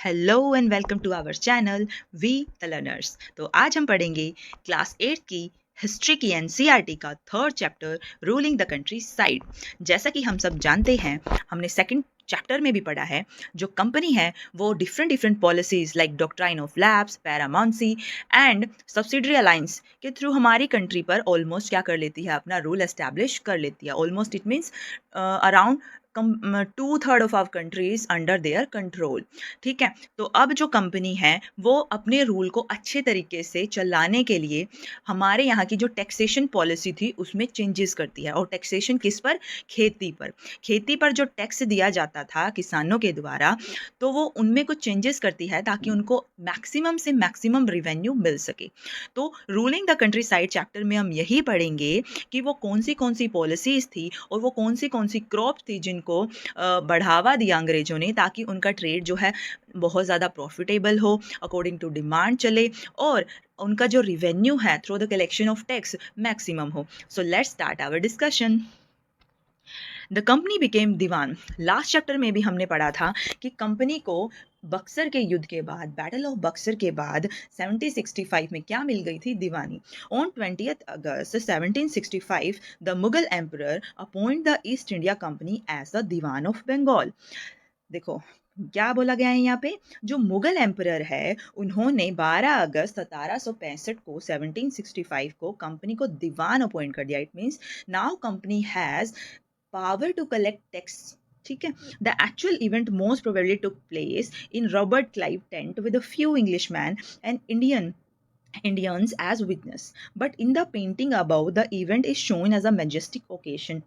Hello and welcome to our channel we the learners. तो आज हम पढ़ेंगे क्लास 8 की हिस्ट्री की एनसीईआरटी का third chapter ruling the country side. जैसा कि हम सब जानते हैं, हमने सेकंड चैप्टर में भी पढ़ा है, जो कंपनी है वो different different policies like doctrine of lapse, paramountcy and subsidiary alliance के थ्रू हमारी कंट्री पर ऑलमोस्ट क्या कर लेती है, अपना रूल एस्टैब्लिश कर लेती है। Almost it means around 2/3 of our countries under their control. ठीक है, तो अब जो कंपनी है वो अपने रूल को अच्छे तरीके से चलाने के लिए हमारे यहाँ की जो टैक्सेशन पॉलिसी थी उसमें चेंजेस करती है। और टैक्सेशन किस पर? खेती पर। खेती पर जो टैक्स दिया जाता था किसानों के द्वारा, तो वो उनमें कुछ चेंजेस करती है ताकि उनको मैक्सिमम से मैक्सिमम रिवेन्यू मिल सके। तो ruling the country side chapter में हम यही पढ़ेंगे कि वो कौन सी पॉलिसीज थी और वो कौन सी क्रॉप थी जिनको बढ़ावा दिया अंग्रेजों ने, ताकि उनका ट्रेड जो है बहुत ज़्यादा प्रॉफिटेबल हो, अकॉर्डिंग टू डिमांड चले, और उनका जो रिवेन्यू है through the collection of tax maximum हो। So let's start our discussion. The company became diwan. Last chapter में भी हमने पढ़ा था कि कंपनी को बक्सर के युद्ध के बाद, बैटल ऑफ बक्सर के बाद 1765 में क्या मिल गई थी? दीवानी। On 20th August 1765 the Mughal emperor appoint the East India company as the diwan of Bengal. देखो क्या बोला गया है यहाँ पे, जो मुगल एम्परर है उन्होंने 12 अगस्त 1765 को 1765 को कंपनी को दीवान अपॉइंट कर दिया। It means now company has power to collect tax. ठीक है, the actual event most probably took place in Robert Clive tent with a few Englishmen and Indians as witness, but in the painting above the event is shown as a majestic occasion.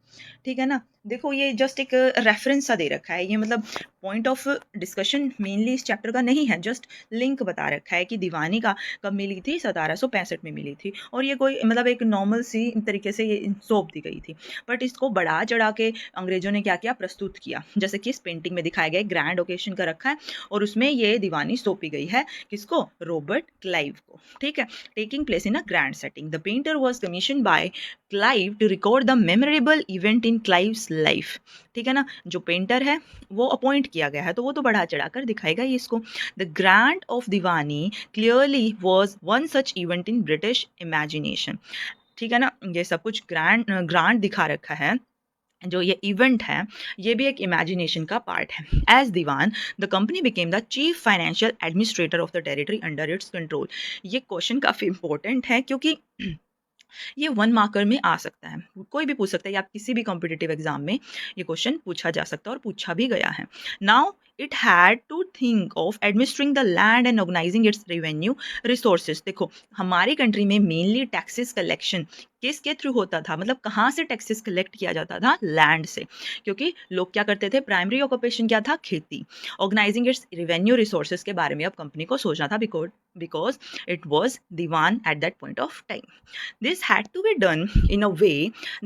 ठीक है ना, देखो ये just एक reference सा दे रखा है, ये मतलब पॉइंट ऑफ डिस्कशन मेनली इस चैप्टर का नहीं है, जस्ट लिंक बता रखा है कि दीवानी का कब मिली थी, 1765 में मिली थी, और ये कोई मतलब एक नॉर्मल सी तरीके से ये सौंप दी गई थी। बट इसको बढ़ा चढ़ा के अंग्रेजों ने क्या किया, प्रस्तुत किया, जैसे कि इस पेंटिंग में दिखाया गया ग्रैंड ओकेशन का रखा है, और उसमें ये दीवानी सौंपी गई है किसको? रॉबर्ट क्लाइव को। ठीक है, taking place in a grand setting. The painter was commission by Clive to record the memorable event in Clive's life. ठीक है ना, जो पेंटर है वो अपॉइंट किया गया है, तो वो तो बढ़ा चढ़ाकर दिखाएगा ये इसको। The grant of Deewani clearly was one such event in British imagination. ठीक है ना, ये सब कुछ ग्रांट दिखा रखा है, जो ये इवेंट है ये भी एक इमेजिनेशन का पार्ट है। As diwan the company became the chief financial administrator of the territory under its control. ये क्वेश्चन काफ़ी इंपॉर्टेंट है क्योंकि ये 1 मार्कर में आ सकता है, कोई भी पूछ सकता है, या किसी भी कॉम्पिटिटिव एग्जाम में ये क्वेश्चन पूछा जा सकता है और पूछा भी गया है। Now it had to think of administering the land and organising its revenue resources. देखो हमारी कंट्री में मेनली टैक्सेस कलेक्शन किसके थ्रू होता था, मतलब कहाँ से टैक्सेस कलेक्ट किया जाता था? लैंड से, क्योंकि लोग क्या करते थे, प्राइमरी ऑक्यूपेशन क्या था? खेती। ऑर्गेनाइजिंग इट्स रेवेन्यू रिसोर्सेज के बारे में अब कंपनी को सोचना था, because it was diwan at that point of time. This had to be done in a way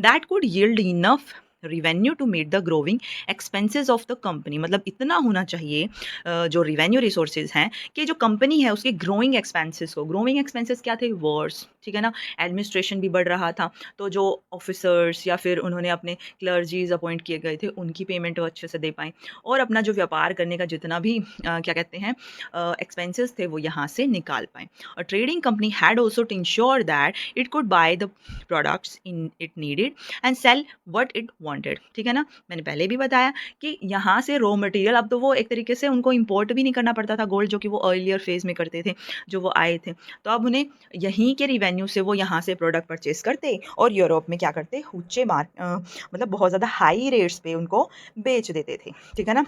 that could yield enough revenue to meet the growing expenses of the company. मतलब इतना होना चाहिए जो रिवेन्यू रिसोर्सेज हैं कि जो company है उसके ग्रोइंग एक्सपेंसेस को, ग्रोइंग एक्सपेंसेस क्या थे? वर्स। ठीक है ना, एडमिनिस्ट्रेशन भी बढ़ रहा था, तो जो ऑफिसर्स या फिर उन्होंने अपने क्लर्जीज अपॉइंट किए गए थे उनकी पेमेंट वो अच्छे से दे पाएँ, और अपना जो व्यापार करने का जितना भी क्या कहते हैं एक्सपेंसेस थे वो यहाँ से निकाल पाएँ। और trading company had also to ensure that it could buy the products in it needed and sell what it wanted. ठीक है ना, मैंने पहले भी बताया कि यहाँ से रॉ मटेरियल, अब तो वो एक तरीके से उनको इंपोर्ट भी नहीं करना पड़ता था गोल्ड, जो कि वो अर्लियर फेज में करते थे जो वो आए थे, तो अब उन्हें यहीं के रिवेन्यू से वो यहाँ से प्रोडक्ट परचेज करते और यूरोप में क्या करते, ऊंचे मतलब बहुत ज़्यादा हाई रेट्स पे उनको बेच देते थे। ठीक है ना,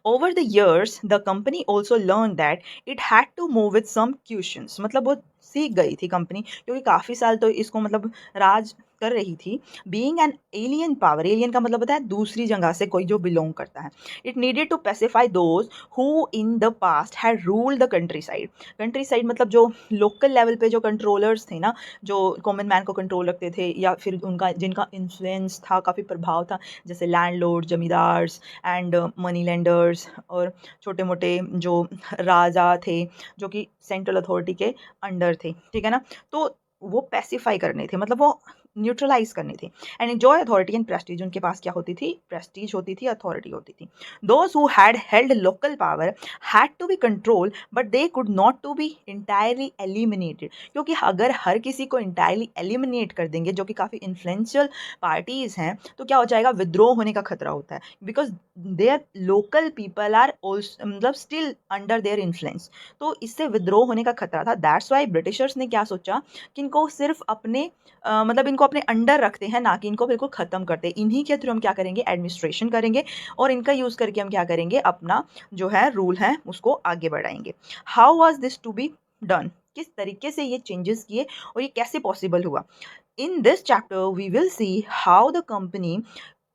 over the years the company also learned that it had to move with some cushions. मतलब वो सीख गई थी कंपनी, क्योंकि काफ़ी साल तो इसको मतलब राज कर रही थी। Being an alien power, alien का मतलब होता है दूसरी जगह से कोई जो बिलोंग करता है। It needed to pacify those who in the past had ruled the countryside. Countryside मतलब जो लोकल लेवल पे जो कंट्रोलर्स थे ना, जो कॉमन मैन को कंट्रोल रखते थे, या फिर उनका जिनका इन्फ्लुएंस था, काफ़ी प्रभाव था, जैसे landlord, zamindars and money lenders, और छोटे मोटे जो राजा थे जो कि सेंट्रल अथॉरिटी के अंडर थे। ठीक है ना, तो वो पैसिफाई करने थे, मतलब वो न्यूट्रलाइज करनी थी and enjoy authority and Prestige. उनके पास क्या होती थी? प्रेस्टीज होती थी, अथॉरिटी होती थी। Those who had held local power had to be control but they could not to be entirely eliminated, क्योंकि अगर हर किसी को इंटायरली एलिमिनेट कर देंगे जो कि काफ़ी इन्फ्लुएंशियल पार्टीज हैं तो क्या हो जाएगा? विद्रोह होने का खतरा होता है, because their local people are मतलब स्टिल अंडर देयर इन्फ्लुएंस। तो इससे विद्रोह होने का खतरा था। दैट्स वाई ब्रिटिशर्स ने क्या सोचा कि इनको सिर्फ अपने मतलब इनको अपने अंडर रखते हैं, ना कि इनको बिल्कुल ख़त्म करते। इन्हीं के थ्रू हम क्या करेंगे? एडमिनिस्ट्रेशन करेंगे और इनका यूज़ करके हम क्या करेंगे? अपना जो है रूल है उसको आगे बढ़ाएंगे। How was this to be done? किस तरीके से ये चेंजेस किए और ये कैसे पॉसिबल हुआ? In this chapter we will see how the company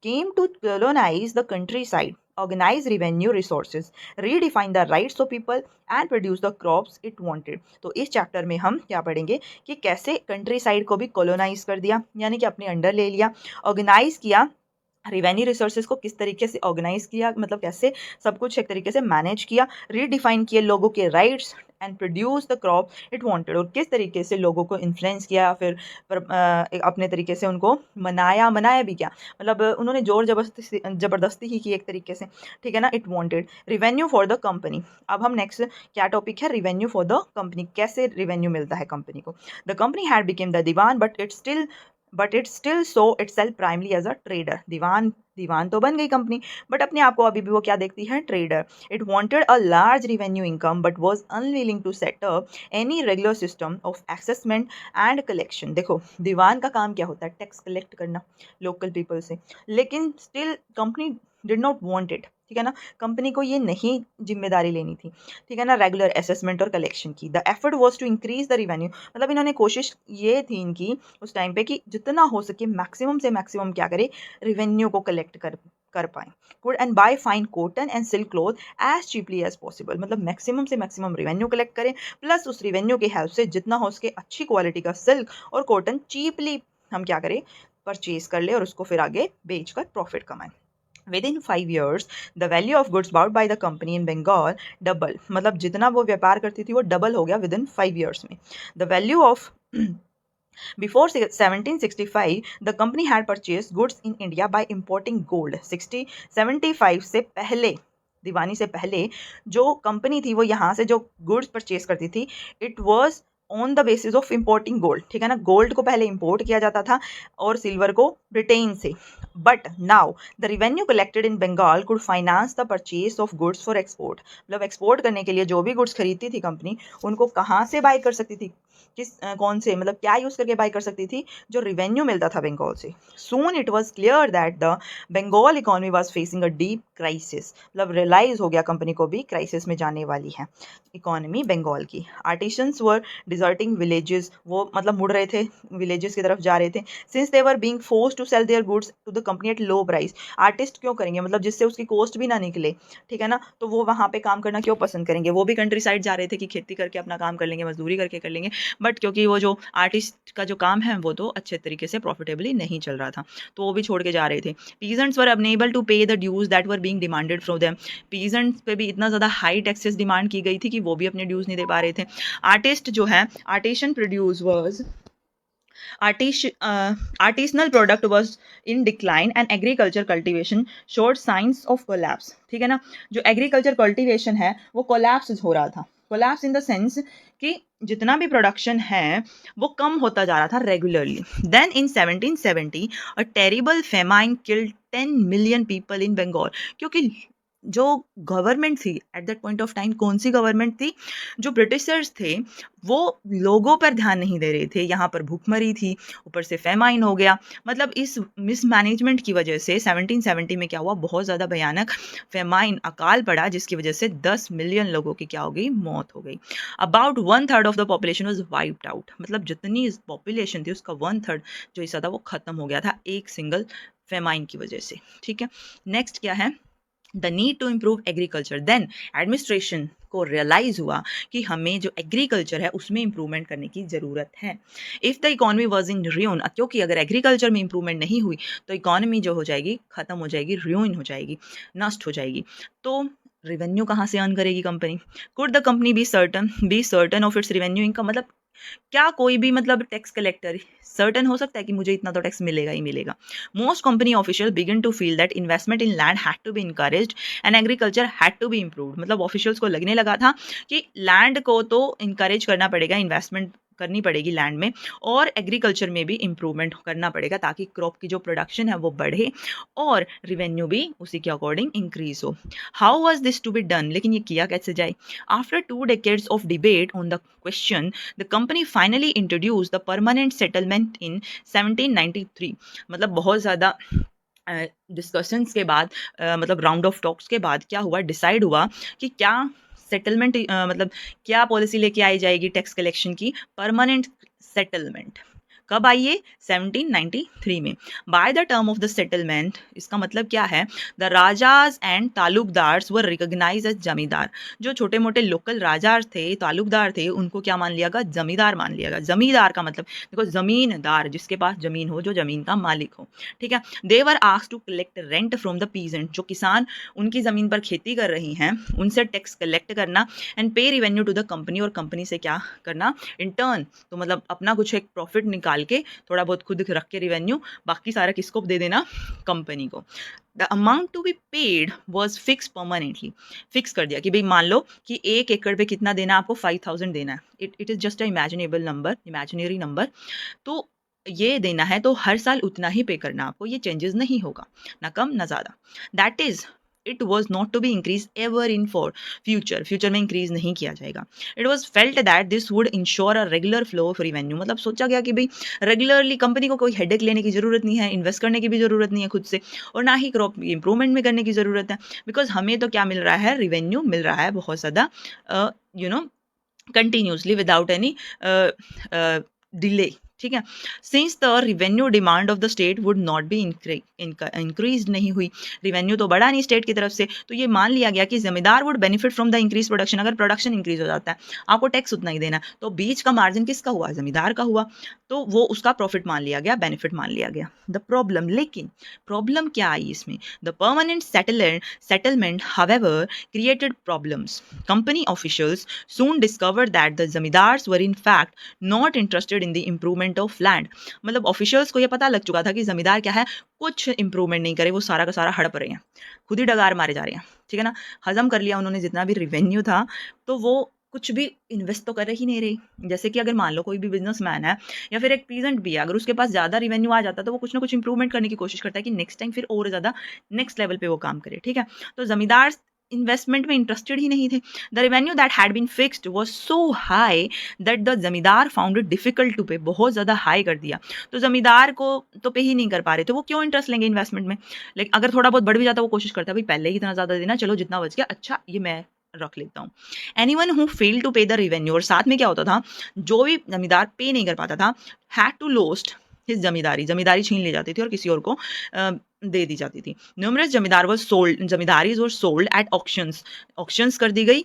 came to colonize the countryside, organize revenue resources, redefine the rights of people and produce the crops it wanted। तो इस चैप्टर में हम क्या पढ़ेंगे कि कैसे कंट्री साइड को भी कॉलोनाइज कर दिया, यानी कि अपने अंडर ले लिया, ऑर्गेनाइज किया, रिवेन्यू रिसोर्सेज को किस तरीके से ऑर्गेनाइज किया, मतलब कैसे सब कुछ एक तरीके से मैनेज किया, रीडिफाइन किए लोगों के rights and produce the crop it wanted, और किस तरीके से लोगों को इन्फ्लुएंस किया, फिर अपने तरीके से उनको मनाया भी क्या, मतलब उन्होंने जोर जबरदस्ती ही की एक तरीके से, ठीक है ना। It wanted revenue for the company. अब हम नेक्स्ट क्या टॉपिक है? Revenue for the company. कैसे रिवेन्यू मिलता है कंपनी को? The company had became the diwan but it still saw itself primarily as a trader. दीवान तो बन गई कंपनी, बट अपने आप को अभी भी वो क्या देखती है? Trader. It wanted a large revenue income but was unwilling to set up any regular system of assessment and collection. देखो, दीवान का काम क्या होता है? टैक्स कलेक्ट करना लोकल पीपल से, लेकिन still company did not want it, ठीक है ना। कंपनी को ये नहीं जिम्मेदारी लेनी थी, ठीक है ना, रेगुलर असेसमेंट और कलेक्शन की। The effort was to increase the revenue, मतलब इन्होंने कोशिश ये थी इनकी उस टाइम पे कि जितना हो सके मैक्सिमम से मैक्सिमम क्या करे? रिवेन्यू को कलेक्ट कर पाए। Good and buy fine cotton and silk cloth as cheaply as possible, मतलब मैक्सिमम से मैक्सिमम रिवेन्यू कलेक्ट करें, प्लस उस रिवेन्यू के हेल्प से जितना हो सके अच्छी क्वालिटी का सिल्क और कॉटन चीपली हम क्या करें? परचेज कर ले और उसको फिर आगे बेचकर प्रॉफिट कमाएं। Within 5 years, the value of goods bought by the company in Bengal double, मतलब जितना वो व्यापार करती थी वो डबल हो गया within 5 years में। The value of Before 1765, the company had purchased goods in India by importing gold। 75 से पहले, दीवानी से पहले जो कंपनी थी वो यहाँ से जो गुड्स परचेज करती थी, it was on the basis of importing gold, ठीक है ना। गोल्ड को पहले इम्पोर्ट किया जाता था और सिल्वर को ब्रिटेन से। But now the revenue collected in Bengal could finance the purchase of goods for export, मतलब एक्सपोर्ट करने के लिए जो भी गुड्स खरीदती थी कंपनी, उनको कहाँ से बाय कर सकती थी? कौन से, मतलब क्या यूज़ करके बाय कर सकती थी? जो रिवेन्यू मिलता था बंगाल से। Soon it was clear that the Bengal economy was facing a deep crisis, मतलब रियलाइज हो गया कंपनी को भी क्राइसिस में जाने वाली है इकोनॉमी बंगाल की। आर्टिशंस वर डिजर्टिंग विलेजेस, वो मतलब मुड़ रहे थे, विलेजेस की तरफ जा रहे थे। Since they were being forced to sell their goods to the company at low price, artist क्यों करेंगे? मतलब जिससे उसकी कॉस्ट भी ना निकले, ठीक है ना, तो वो वहाँ पे काम करना क्यों पसंद करेंगे? वो भी कंट्री साइड जा रहे थे कि खेती करके अपना काम कर लेंगे, मजदूरी करके कर लेंगे, बट क्योंकि वो जो आर्टिस्ट का जो काम है वो तो अच्छे तरीके से प्रॉफिटेबली नहीं चल रहा था, तो वो भी छोड़ के जा रहे थे। Peasants were unable to pay the dues that were being demanded from them, peasants पे भी इतना ज़्यादा हाई टैक्सेस डिमांड की गई थी कि वो भी अपने ड्यूज नहीं दे पा रहे थे। आर्टिस्ट जो है, artisan produce was artisanal product was in decline and agriculture cultivation showed signs of collapse, ठीक है ना। जो एग्रीकल्चर कल्टीवेशन है वो कोलैप्स हो रहा था। कोलैप्स इन द सेंस कि जितना भी प्रोडक्शन है वो कम होता जा रहा था regularly. Then in 1770 a terrible famine killed 10 million people in Bengal, क्योंकि जो गवर्नमेंट थी at that point of time, कौन सी गवर्नमेंट थी? जो ब्रिटिशर्स थे वो लोगों पर ध्यान नहीं दे रहे थे, यहाँ पर भूखमरी थी, ऊपर से फेमाइन हो गया। मतलब इस मिसमैनेजमेंट की वजह से 1770 में क्या हुआ? बहुत ज़्यादा भयानक फेमाइन, अकाल पड़ा, जिसकी वजह से 10 मिलियन लोगों की क्या हो गई? मौत हो गई। About 1/3 of the population was wiped out, मतलब जितनी पॉपुलेशन थी उसका 1/3 जो हिस्सा था वो खत्म हो गया था एक सिंगल फेमाइन की वजह से, ठीक है। नेक्स्ट क्या है? The need to improve agriculture. Then administration को रियलाइज हुआ कि हमें जो एग्रीकल्चर है उसमें इंप्रूवमेंट करने की ज़रूरत है। If the economy was in ruin, क्योंकि अगर एग्रीकल्चर में इंप्रूवमेंट नहीं हुई तो इकोनॉमी जो हो जाएगी, ख़त्म हो जाएगी, र्यून हो जाएगी, नष्ट हो जाएगी। तो रिवेन्यू कहाँ से अर्न करेगी company? Could the company be certain of its revenue income, मतलब क्या कोई भी मतलब टैक्स कलेक्टर सर्टन हो सकता है कि मुझे इतना तो टैक्स मिलेगा ही मिलेगा? Most company official begin to feel that investment in land had to be encouraged and agriculture had to be improved. मतलब ऑफिशियल्स को लगने लगा था कि लैंड को तो इनकरेज करना पड़ेगा, इन्वेस्टमेंट करनी पड़ेगी लैंड में, और एग्रीकल्चर में भी इम्प्रूवमेंट करना पड़ेगा ताकि क्रॉप की जो प्रोडक्शन है वो बढ़े और रिवेन्यू भी उसी के अकॉर्डिंग इंक्रीज हो। How was this to be done? लेकिन ये किया कैसे जाए? After 2 decades of debate on the question, the company finally introduce the permanent settlement in 1793। मतलब बहुत ज़्यादा डिस्कशंस के बाद, मतलब राउंड ऑफ टॉक्स के बाद क्या हुआ, डिसाइड हुआ कि क्या सेटलमेंट, मतलब क्या पॉलिसी लेके आई जाएगी टैक्स कलेक्शन की? Permanent settlement. कब आई है? 1793 में। By the term of the settlement, इसका मतलब क्या है? The rajas and taluqdars were recognise as zamindar. जो छोटे मोटे लोकल राजा थे, तालुकदार थे, उनको क्या मान लिया गया? जमींदार मान लिया गया। जमींदार का मतलब देखो, जमीनदार जिसके पास जमीन हो, जो जमीन का मालिक हो, ठीक है। They were asked to collect rent from the peasant. जो किसान उनकी जमीन पर खेती कर रही हैं, उनसे टैक्स कलेक्ट करना एंड पे रिवेन्यू टू द कंपनी, और कंपनी से क्या करना? इंटर्न, तो मतलब अपना कुछ एक प्रॉफिट निकाल के थोड़ा बहुत खुद रख के रिवेन्यू, बाकी सारा किसको दे देना? कंपनी को। The amount to be paid was fix permanently. Fix कर दिया कि भाई मान लो कि 1 एकड़ पे कितना देना आपको? 5000 देना है। It is just a imaginable number, imaginary number. तो ये देना है तो हर साल उतना ही पे करना आपको, ये चेंजेस नहीं होगा, ना कम ना ज़्यादा। That is it was not to be increase ever in for future. Future में इंक्रीज नहीं किया जाएगा। It was felt that this would ensure a regular flow of revenue. मतलब सोचा गया कि भाई रेगुलरली कंपनी को कोई हेडेक लेने की जरूरत नहीं है, इन्वेस्ट करने की भी जरूरत नहीं है खुद से, और ना ही क्रॉप इंप्रूवमेंट में करने की जरूरत है, बिकॉज हमें तो क्या मिल रहा है? रिवेन्यू मिल रहा है बहुत ज़्यादा, कंटिन्यूसली विदाउट एनी डिले, ठीक है। Since the revenue demand of the state would not be increase नहीं हुई, रिवेन्यू तो बढ़ा नहीं स्टेट की तरफ से, तो ये मान लिया गया कि जमींदार would benefit from the increase production. अगर प्रोडक्शन इंक्रीज हो जाता है, आपको टैक्स उतना ही देना है, तो बीच का मार्जिन किसका हुआ? जमींदार का हुआ, तो वो उसका प्रॉफिट मान लिया गया, बेनिफिट मान लिया गया। द प्रॉब्लम, लेकिन प्रॉब्लम क्या आई इसमें? The permanent settlement however created problems. Company officials soon discovered that the zamindars were in fact not interested in the improvement of land। मतलब ऑफिशियल्स को ये पता लग चुका था कि जमींदार क्या है? कुछ इंप्रूवमेंट नहीं करे, वो सारा का सारा हड़प रहे हैं, खुद ही डगार मारे जा रहे हैं, ठीक है ना। हजम कर लिया उन्होंने जितना भी रिवेन्यू था, तो वो कुछ भी इन्वेस्ट तो कर ही नहीं रही। जैसे कि अगर मान लो कोई भी बिजनेसमैन है या फिर एक पीजेंट भी है, अगर उसके पास ज़्यादा रिवेन्यू आ जाता है तो वो कुछ ना कुछ इंप्रूवमेंट करने की कोशिश करता है कि नेक्स्ट टाइम फिर और ज़्यादा नेक्स्ट लेवल पे वो काम करे, ठीक है। तो जमींदार इन्वेस्टमेंट में इंटरेस्टेड ही नहीं थे। The revenue that had been fixed was so high that the zamindar found it difficult to pay. बहुत ज़्यादा हाई कर दिया, तो जमींदार को तो पे ही नहीं कर पा रहे थे, वो क्यों इंटरेस्ट लेंगे इन्वेस्टमेंट में? लेकिन अगर थोड़ा बहुत बढ़ भी जाता, वो कोशिश करता है भाई पहले ही इतना ज़्यादा देना, चलो जितना बच गया अच्छा ये मैं रख लेता हूँ। Anyone who fail to pay the revenue, और साथ में क्या होता था, जो भी जमींदार पे नहीं कर पाता था, हैड टू लोस्ट हिज जमींदारी, जमींदारी छीन ली जाती थी और किसी और को दे दी जाती थी। Numerous zamindar was sold, zamindaris were sold at auctions, auctions कर दी गई,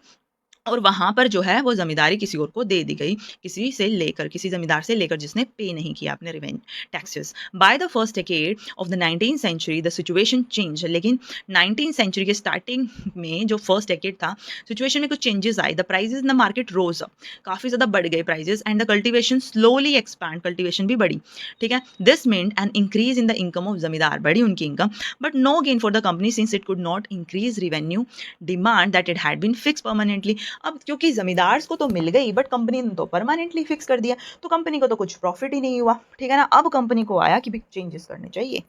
और वहाँ पर जो है वो जमींदारी किसी और को दे दी गई, किसी से लेकर, किसी जमींदार से लेकर जिसने पे नहीं किया अपने revenue taxes. By the first decade of the 19th century the situation change. लेकिन 19th सेंचुरी के स्टार्टिंग में जो फर्स्ट डेकेड था, सिचुएशन में कुछ चेंजेस आए। The prices in the market rose up, काफ़ी ज़्यादा बढ़ गए prices, and the cultivation slowly expand, cultivation भी बढ़ी, ठीक है। This meant an increase in the income of zamindar, बढ़ी उनकी income, but no gain for the company since it could not increase revenue demand that it had been fix permanently. अब क्योंकि जमींदार को तो मिल गई बट कंपनी ने तो परमानेंटली फिक्स कर दिया, तो कंपनी को तो कुछ प्रॉफिट ही नहीं हुआ, ठीक है ना। अब कंपनी को आया कि भी चेंजेस करने चाहिए।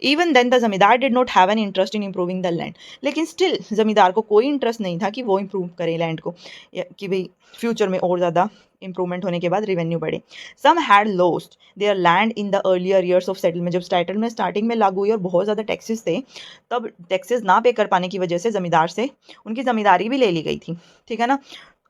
इवन देन द जमींदार did not have an interest in improving the land. लेकिन स्टिल जमींदार को कोई इंटरेस्ट नहीं था कि वो इंप्रूव करे लैंड को, कि भाई फ्यूचर में और ज़्यादा इंप्रूवमेंट होने के बाद रेवेन्यू बढ़े। Some had lost their land in the earlier years of settlement. जब सेटलमेंट स्टार्टिंग में लागू हुई और बहुत ज़्यादा टैक्सेस थे, तब टैक्सेस ना पे कर पाने की वजह से जमींदार से उनकी जमींदारी भी ले ली गई थी, ठीक है ना।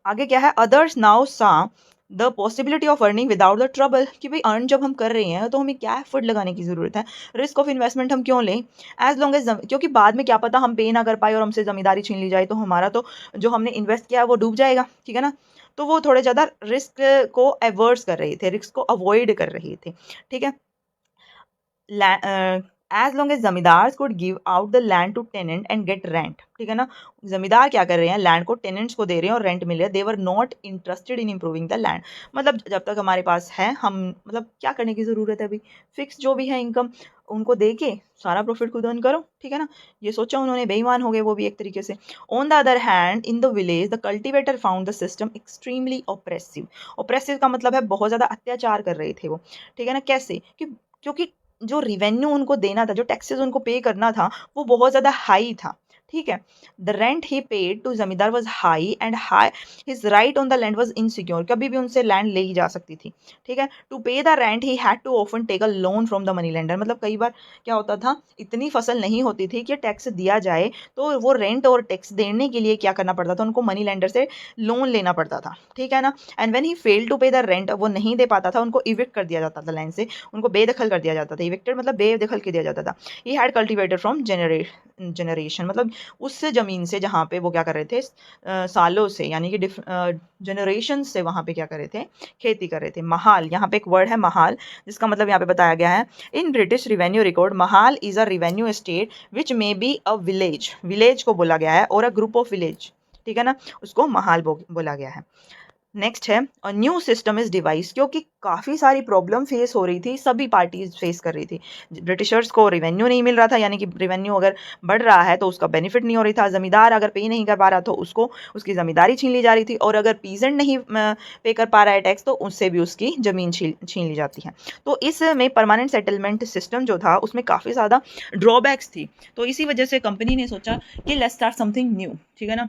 आगे क्या है, अदर्स नाउ सा the possibility of earning without the trouble, कि भाई अर्न जब हम कर रहे हैं तो हमें क्या एफर्ट लगाने की ज़रूरत है, रिस्क ऑफ इन्वेस्टमेंट हम क्यों लें, एज लॉन्ग एज, क्योंकि बाद में क्या पता हम पे ना कर पाए और हमसे जमींदारी छीन ली जाए, तो हमारा तो जो हमने इन्वेस्ट किया है वो डूब जाएगा, ठीक है ना। तो वो थोड़े ज़्यादा रिस्क को एवर्स कर रहे थे, रिस्क को अवॉइड कर रहे थे, ठीक है। As long as zamindars could give out the land to tenant and get rent, ठीक है ना, जमींदार क्या कर रहे हैं, लैंड को टेनेंट्स को दे रहे हैं और रेंट मिल रहा है, they were not interested in improving the land, मतलब जब तक हमारे पास है हम मतलब क्या करने की ज़रूरत है अभी, फिक्स जो भी है इनकम उनको दे के सारा प्रॉफिट खुद अर्न करो, ठीक है ना, ये सोचा उन्होंने, बेईमान हो गए वो भी एक तरीके से। On the other hand in the village the cultivator found the system extremely oppressive, oppressive का मतलब है बहुत ज़्यादा अत्याचार कर रहे थे वो, ठीक है ना, कैसे क्योंकि जो रिवेन्यू उनको देना था, जो टैक्सेस उनको पे करना था वो बहुत ज़्यादा हाई था, ठीक है, the rent he paid to zamindar was high and high his right on the land was insecure, कभी भी उनसे लैंड ले ही जा सकती थी, ठीक है, to pay the rent he had to often take a loan from the money lender, मतलब कई बार क्या होता था, इतनी फसल नहीं होती थी कि टैक्स दिया जाए, तो वो रेंट और टैक्स देने के लिए क्या करना पड़ता था, उनको मनी लेंडर से लोन लेना पड़ता था, ठीक है ना, and when he fail to pay the rent, वो नहीं दे पाता था, उनको इविक्ट कर दिया जाता था लैंड से, उनको बेदखल कर दिया जाता था, इविक्टेड मतलब बेदखल कर दिया जाता था। He had cultivated from generation, मतलब उस जमीन से जहाँ पे वो क्या कर रहे थे, सालों से यानी कि जनरेशन से वहाँ पे क्या कर रहे थे, खेती कर रहे थे। महाल, यहाँ पे एक वर्ड है महाल, जिसका मतलब यहाँ पे बताया गया है, in British revenue record Mahal is a revenue estate which may be a village, village को बोला गया है, और अ ग्रुप ऑफ विलेज, ठीक है ना, उसको महाल बोला गया है। नेक्स्ट है और न्यू सिस्टम इज डिवाइस, क्योंकि काफ़ी सारी प्रॉब्लम फेस हो रही थी, सभी पार्टीज फेस कर रही थी, ब्रिटिशर्स को रिवेन्यू नहीं मिल रहा था, यानी कि रिवेन्यू अगर बढ़ रहा है तो उसका बेनिफिट नहीं हो रही था, ज़मींदार अगर पे नहीं कर पा रहा तो उसको उसकी ज़मींदारी छीन ली जा रही थी, और अगर पीजेंट नहीं पे कर पा रहा है टैक्स तो उससे भी उसकी ज़मीन छीन ली जाती है। तो इसमें परमानेंट सेटलमेंट सिस्टम जो था उसमें काफ़ी ज़्यादा ड्रॉबैक्स थी, तो इसी वजह से कंपनी ने सोचा कि लेट्स स्टार्ट समथिंग न्यू, ठीक है ना,